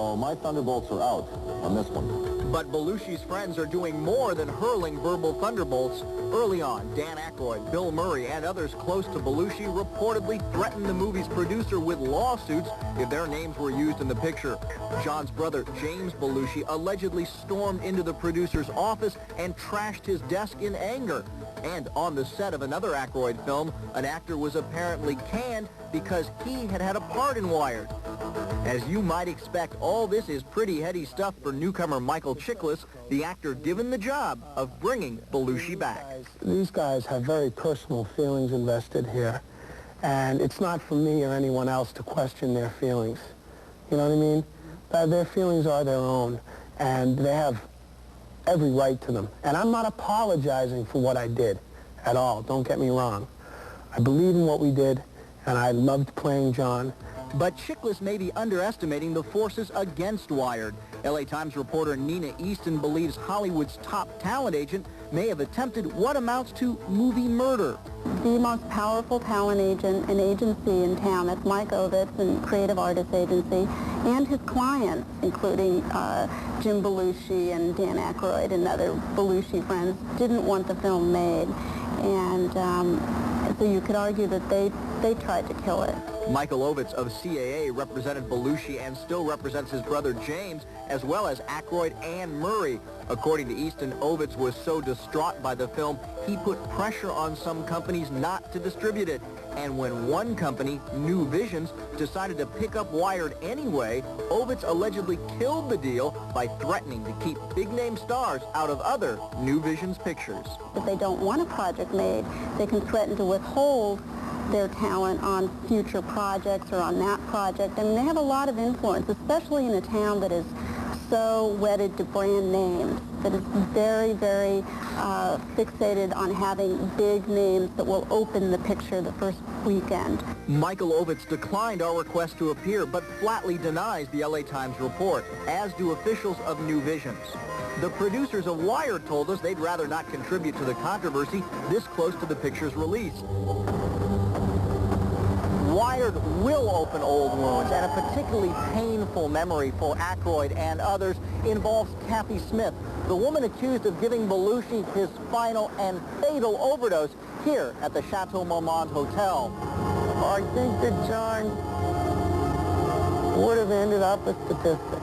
Oh, my thunderbolts are out on this one. But Belushi's friends are doing more than hurling verbal thunderbolts. Early on, Dan Aykroyd, Bill Murray, and others close to Belushi reportedly threatened the movie's producer with lawsuits if their names were used in the picture. John's brother, James Belushi, allegedly stormed into the producer's office and trashed his desk in anger. And on the set of another Aykroyd film, an actor was apparently canned because he had had a part in Wired. As you might expect, all this is pretty heady stuff for newcomer Michael Chiklis, the actor given the job of bringing Belushi back. These guys have very personal feelings invested here, and it's not for me or anyone else to question their feelings. You know what I mean? Their feelings are their own, and they have every right to them. And I'm not apologizing for what I did at all. Don't get me wrong. I believe in what we did, and I loved playing John. But Chiklis may be underestimating the forces against Wired. LA Times reporter Nina Easton believes Hollywood's top talent agent may have attempted what amounts to movie murder. The most powerful talent agent and agency in town, that's Mike Ovitz and Creative Artists Agency, and his clients, including Jim Belushi and Dan Aykroyd and other Belushi friends, didn't want the film made. And so you could argue that they tried to kill it. Michael Ovitz of CAA represented Belushi and still represents his brother James, as well as Aykroyd and Murray. According to Easton, Ovitz was so distraught by the film, he put pressure on some companies not to distribute it. And when one company, New Visions, decided to pick up Wired anyway, Ovitz allegedly killed the deal by threatening to keep big-name stars out of other New Visions pictures. If they don't want a project made, they can threaten to withhold their talent on future projects or on that project. I mean, they have a lot of influence, especially in a town that is so wedded to brand names, that is very, very fixated on having big names that will open the picture the first weekend. Michael Ovitz declined our request to appear, but flatly denies the LA Times report, as do officials of New Visions. The producers of Wired told us they'd rather not contribute to the controversy this close to the picture's release. Wired will open old wounds, and a particularly painful memory for Aykroyd and others involves Kathy Smith, the woman accused of giving Belushi his final and fatal overdose here at the Chateau Marmont Hotel. I think that John would have ended up a statistic.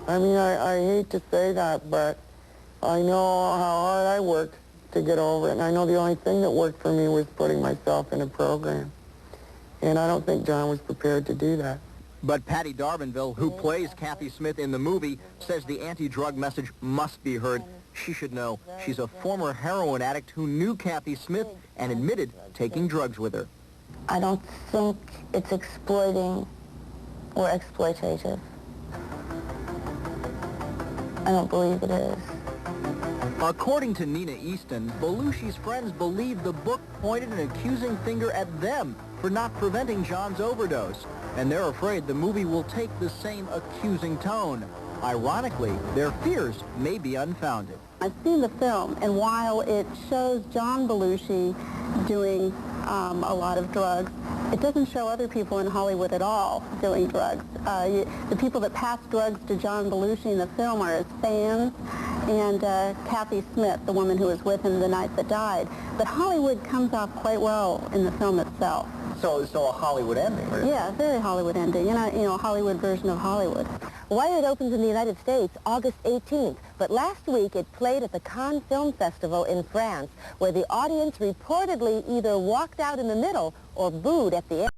I mean, I hate to say that, but I know how hard I worked to get over it, and I know the only thing that worked for me was putting myself in a program. And I don't think John was prepared to do that. But Patty Darbanville, who plays Kathy Smith in the movie, says the anti-drug message must be heard. She should know. She's a former heroin addict who knew Kathy Smith and admitted taking drugs with her. I don't think it's exploiting or exploitative. I don't believe it is. According to Nina Easton, Belushi's friends believe the book pointed an accusing finger at them for not preventing John's overdose, and they're afraid the movie will take the same accusing tone. Ironically, their fears may be unfounded. I've seen the film, and while it shows John Belushi doing a lot of drugs, it doesn't show other people in Hollywood at all doing drugs. The people that pass drugs to John Belushi in the film are his fans and Kathy Smith, the woman who was with him the night that died. But Hollywood comes off quite well in the film itself. So a Hollywood ending, really? Yeah, very Hollywood ending. You know, a Hollywood version of Hollywood. Wired opens in the United States August 18th, but last week it played at the Cannes Film Festival in France, where the audience reportedly either walked out in the middle or booed at the end.